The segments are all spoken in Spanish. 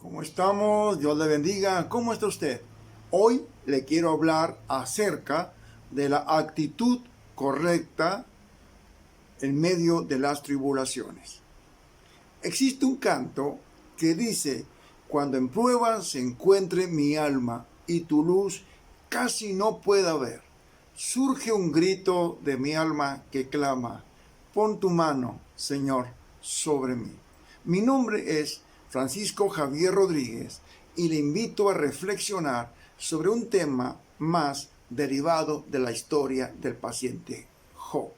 ¿Cómo estamos? Dios le bendiga. ¿Cómo está usted? Hoy le quiero hablar acerca de la actitud correcta en medio de las tribulaciones. Existe un canto que dice: cuando en pruebas se encuentre mi alma y tu luz casi no pueda ver, surge un grito de mi alma que clama: pon tu mano, Señor, sobre mí. Mi nombre es Francisco Javier Rodríguez y le invito a reflexionar sobre un tema más derivado de la historia del paciente Job.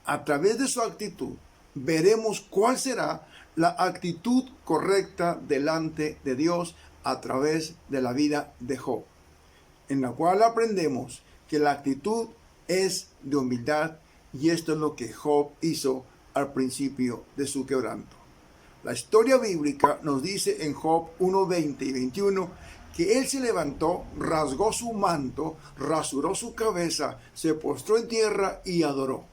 A través de su actitud veremos cuál será la actitud correcta delante de Dios a través de la vida de Job, en la cual aprendemos que la actitud es de humildad, y esto es lo que Job hizo al principio de su quebranto. La historia bíblica nos dice en Job 1:20 y 21 que él se levantó, rasgó su manto, rasuró su cabeza, se postró en tierra y adoró.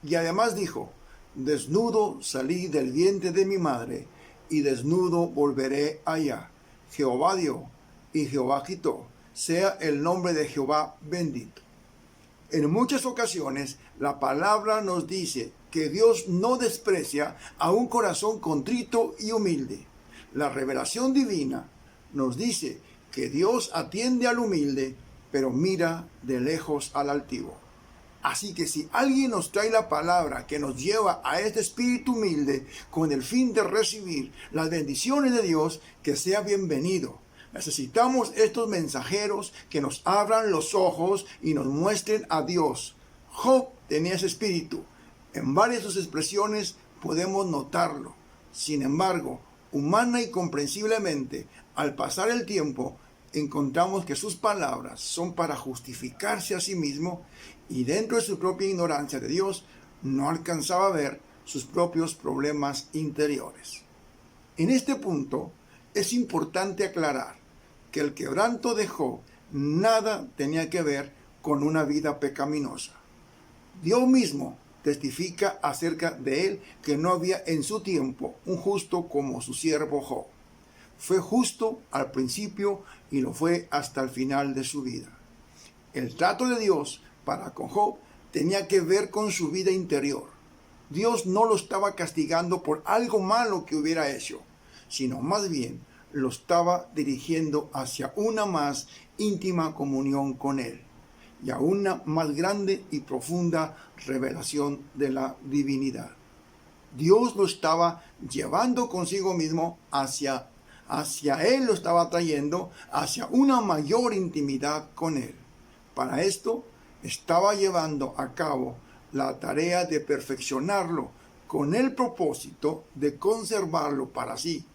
Y además dijo: desnudo salí del vientre de mi madre, y desnudo volveré allá. Jehová dio y Jehová quitó, sea el nombre de Jehová bendito. En muchas ocasiones la palabra nos dice que Dios no desprecia a un corazón contrito y humilde. La revelación divina nos dice que Dios atiende al humilde, pero mira de lejos al altivo. Así que si alguien nos trae la palabra que nos lleva a este espíritu humilde con el fin de recibir las bendiciones de Dios, que sea bienvenido. Necesitamos estos mensajeros que nos abran los ojos y nos muestren a Dios. Job tenía ese espíritu. En varias de sus expresiones podemos notarlo. Sin embargo, humana y comprensiblemente, al pasar el tiempo, encontramos que sus palabras son para justificarse a sí mismo, y dentro de su propia ignorancia de Dios no alcanzaba a ver sus propios problemas interiores. En este punto es importante aclarar que el quebranto de Job nada tenía que ver con una vida pecaminosa. Dios mismo testifica acerca de él que no había en su tiempo un justo como su siervo Job. Fue justo al principio y lo fue hasta el final de su vida. El trato de Dios para con Job tenía que ver con su vida interior. Dios no lo estaba castigando por algo malo que hubiera hecho, sino más bien lo estaba dirigiendo hacia una más íntima comunión con él y a una más grande y profunda revelación de la divinidad. Dios lo estaba llevando consigo mismo hacia él, lo estaba trayendo hacia una mayor intimidad con él. Para esto estaba llevando a cabo la tarea de perfeccionarlo con el propósito de conservarlo para sí.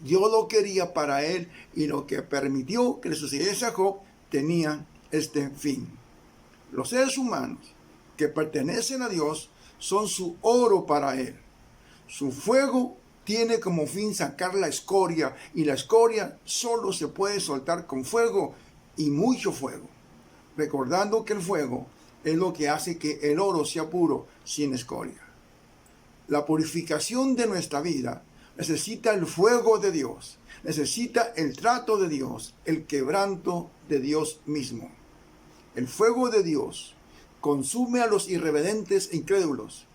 Dios lo quería para él, y lo que permitió que le sucediese a Job tenía este fin. Los seres humanos que pertenecen a Dios son su oro para él. Su fuego tiene como fin sacar la escoria, y la escoria solo se puede soltar con fuego, y mucho fuego. Recordando que el fuego es lo que hace que el oro sea puro sin escoria. La purificación de nuestra vida necesita el fuego de Dios, necesita el trato de Dios, el quebranto de Dios mismo. El fuego de Dios consume a los irreverentes e incrédulos,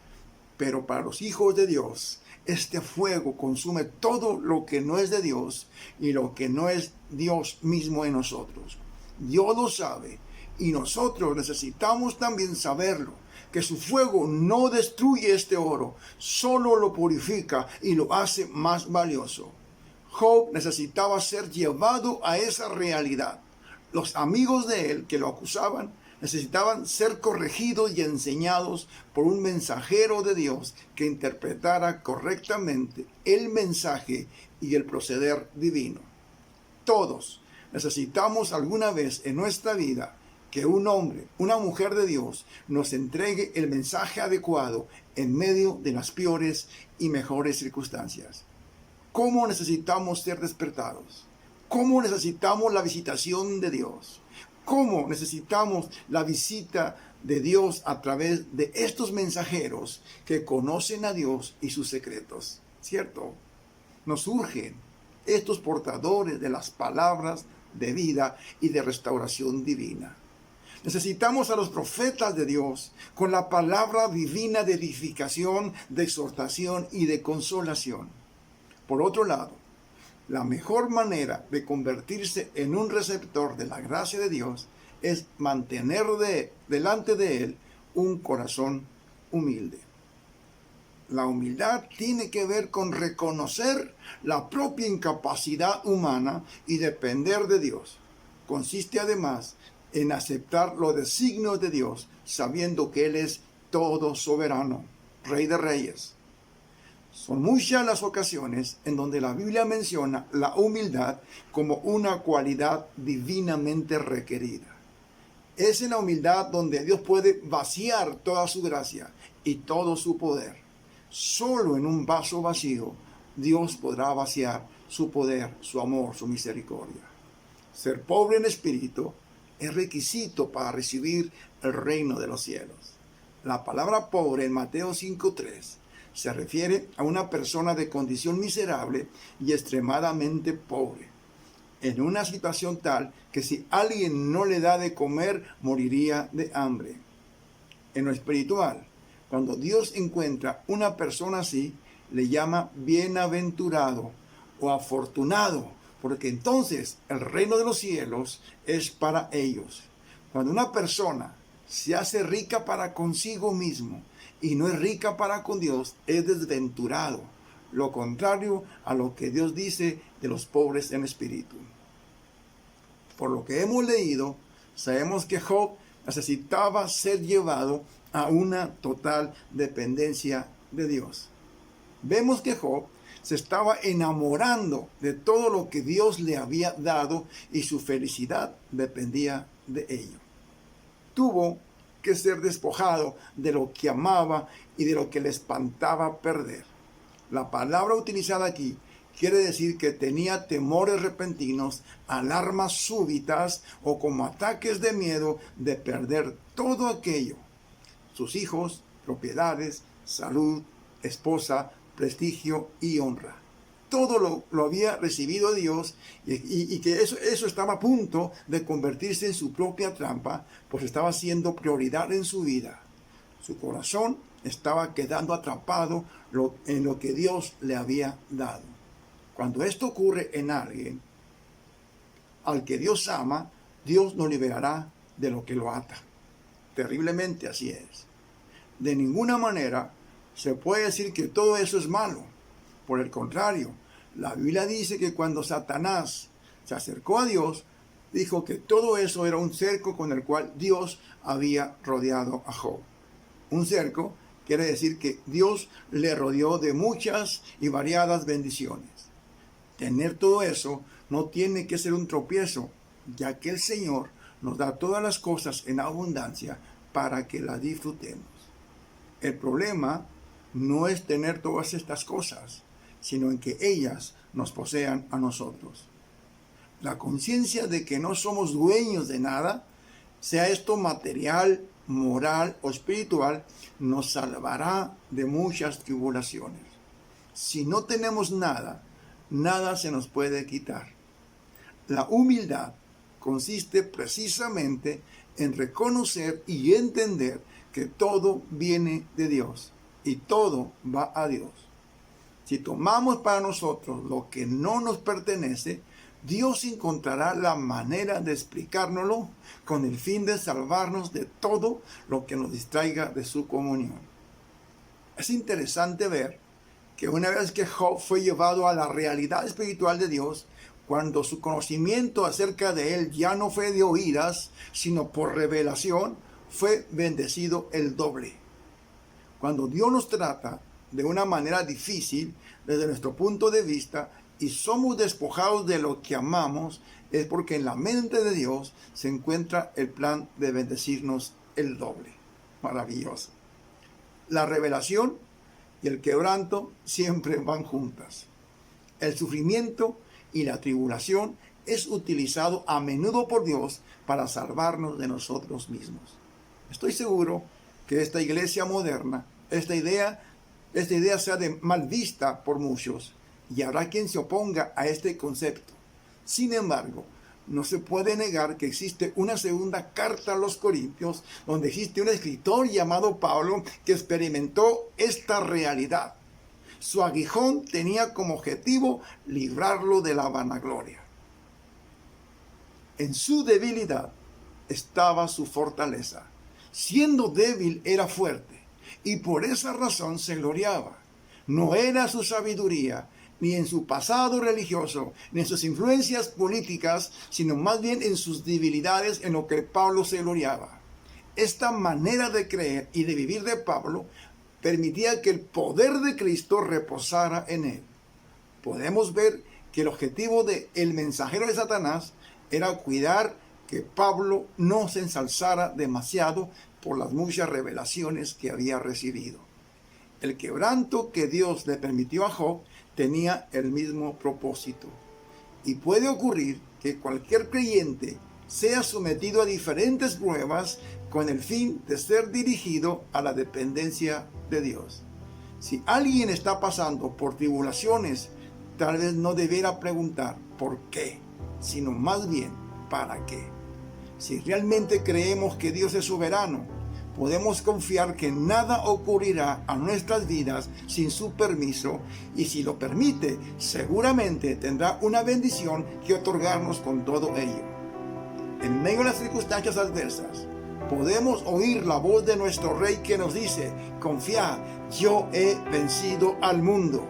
pero para los hijos de Dios, este fuego consume todo lo que no es de Dios y lo que no es Dios mismo en nosotros. Dios lo sabe, y nosotros necesitamos también saberlo, que su fuego no destruye este oro, solo lo purifica y lo hace más valioso. Job necesitaba ser llevado a esa realidad. Los amigos de él que lo acusaban necesitaban ser corregidos y enseñados por un mensajero de Dios que interpretara correctamente el mensaje y el proceder divino. Todos necesitamos alguna vez en nuestra vida que un hombre, una mujer de Dios nos entregue el mensaje adecuado en medio de las peores y mejores circunstancias. ¿Cómo necesitamos ser despertados? ¿Cómo necesitamos la visitación de Dios? ¿Cómo necesitamos la visita de Dios a través de estos mensajeros que conocen a Dios y sus secretos? ¿Cierto? Nos urge estos portadores de las palabras de vida y de restauración divina. Necesitamos a los profetas de Dios con la palabra divina de edificación, de exhortación y de consolación. Por otro lado, la mejor manera de convertirse en un receptor de la gracia de Dios es mantener delante de Él un corazón humilde. La humildad tiene que ver con reconocer la propia incapacidad humana y depender de Dios. Consiste además en aceptar los designios de Dios, sabiendo que Él es todo soberano, Rey de Reyes. Son muchas las ocasiones en donde la Biblia menciona la humildad como una cualidad divinamente requerida. Es en la humildad donde Dios puede vaciar toda su gracia y todo su poder. Solo en un vaso vacío Dios podrá vaciar su poder, su amor, su misericordia. Ser pobre en espíritu es requisito para recibir el reino de los cielos. La palabra pobre en Mateo 5:3 se refiere a una persona de condición miserable y extremadamente pobre, en una situación tal que si alguien no le da de comer, moriría de hambre. En lo espiritual, cuando Dios encuentra una persona así, le llama bienaventurado o afortunado, porque entonces el reino de los cielos es para ellos. Cuando una persona se hace rica para consigo mismo y no es rica para con Dios, es desventurado, lo contrario a lo que Dios dice de los pobres en espíritu. Por lo que hemos leído, sabemos que Job necesitaba ser llevado a una total dependencia de Dios. Vemos que Job se estaba enamorando de todo lo que Dios le había dado y su felicidad dependía de ello. Tuvo que ser despojado de lo que amaba y de lo que le espantaba perder. La palabra utilizada aquí quiere decir que tenía temores repentinos, alarmas súbitas o como ataques de miedo de perder todo aquello: sus hijos, propiedades, salud, esposa, prestigio y honra. Todo lo había recibido de Dios y que eso estaba a punto de convertirse en su propia trampa, pues estaba siendo prioridad en su vida. Su corazón estaba quedando atrapado en lo que Dios le había dado. Cuando esto ocurre en alguien al que Dios ama, Dios nos liberará de lo que lo ata. Terriblemente así es. De ninguna manera se puede decir que todo eso es malo. Por el contrario, la Biblia dice que cuando Satanás se acercó a Dios, dijo que todo eso era un cerco con el cual Dios había rodeado a Job. Un cerco quiere decir que Dios le rodeó de muchas y variadas bendiciones. Tener todo eso no tiene que ser un tropiezo, ya que el Señor nos da todas las cosas en abundancia para que las disfrutemos. El problema no es tener todas estas cosas, sino en que ellas nos posean a nosotros. La conciencia de que no somos dueños de nada, sea esto material, moral o espiritual, nos salvará de muchas tribulaciones. Si no tenemos nada, nada se nos puede quitar. La humildad consiste precisamente en reconocer y entender que todo viene de Dios y todo va a Dios. Si tomamos para nosotros lo que no nos pertenece, Dios encontrará la manera de explicárnoslo con el fin de salvarnos de todo lo que nos distraiga de su comunión. Es interesante ver que una vez que Job fue llevado a la realidad espiritual de Dios, cuando su conocimiento acerca de él ya no fue de oídas, sino por revelación, fue bendecido el doble. Cuando Dios nos trata de una manera difícil, desde nuestro punto de vista, y somos despojados de lo que amamos, es porque en la mente de Dios se encuentra el plan de bendecirnos el doble. Maravilloso. La revelación y el quebranto siempre van juntas. El sufrimiento y la tribulación es utilizado a menudo por Dios para salvarnos de nosotros mismos. Estoy seguro que esta iglesia moderna, esta idea sea mal vista por muchos, y habrá quien se oponga a este concepto. Sin embargo, no se puede negar que existe una segunda carta a los Corintios, donde existe un escritor llamado Pablo que experimentó esta realidad. Su aguijón tenía como objetivo librarlo de la vanagloria. En su debilidad estaba su fortaleza. Siendo débil era fuerte, y por esa razón se gloriaba. No era su sabiduría, ni en su pasado religioso, ni en sus influencias políticas, sino más bien en sus debilidades en lo que Pablo se gloriaba. Esta manera de creer y de vivir de Pablo permitía que el poder de Cristo reposara en él. Podemos ver que el objetivo del mensajero de Satanás era cuidar que Pablo no se ensalzara demasiado por las muchas revelaciones que había recibido. El quebranto que Dios le permitió a Job tenía el mismo propósito. Y puede ocurrir que cualquier creyente sea sometido a diferentes pruebas con el fin de ser dirigido a la dependencia de Dios. Si alguien está pasando por tribulaciones, tal vez no debiera preguntar por qué, sino más bien para qué. Si realmente creemos que Dios es soberano, podemos confiar que nada ocurrirá a nuestras vidas sin su permiso, y si lo permite, seguramente tendrá una bendición que otorgarnos con todo ello. En medio de las circunstancias adversas, podemos oír la voz de nuestro Rey que nos dice: confiad, yo he vencido al mundo.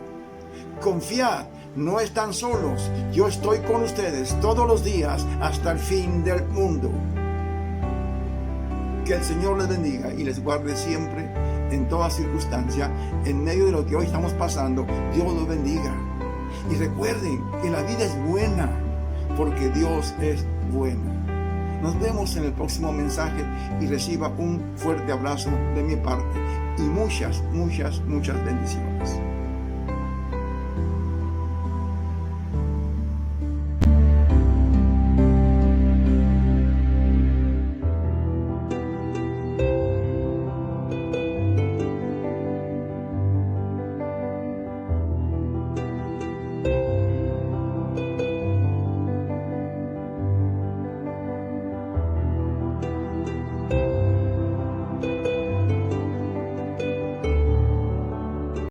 Confiad, no están solos, yo estoy con ustedes todos los días hasta el fin del mundo. Que el Señor les bendiga y les guarde siempre, en toda circunstancia, en medio de lo que hoy estamos pasando. Dios los bendiga. Y recuerden que la vida es buena, porque Dios es bueno. Nos vemos en el próximo mensaje y reciba un fuerte abrazo de mi parte y muchas bendiciones.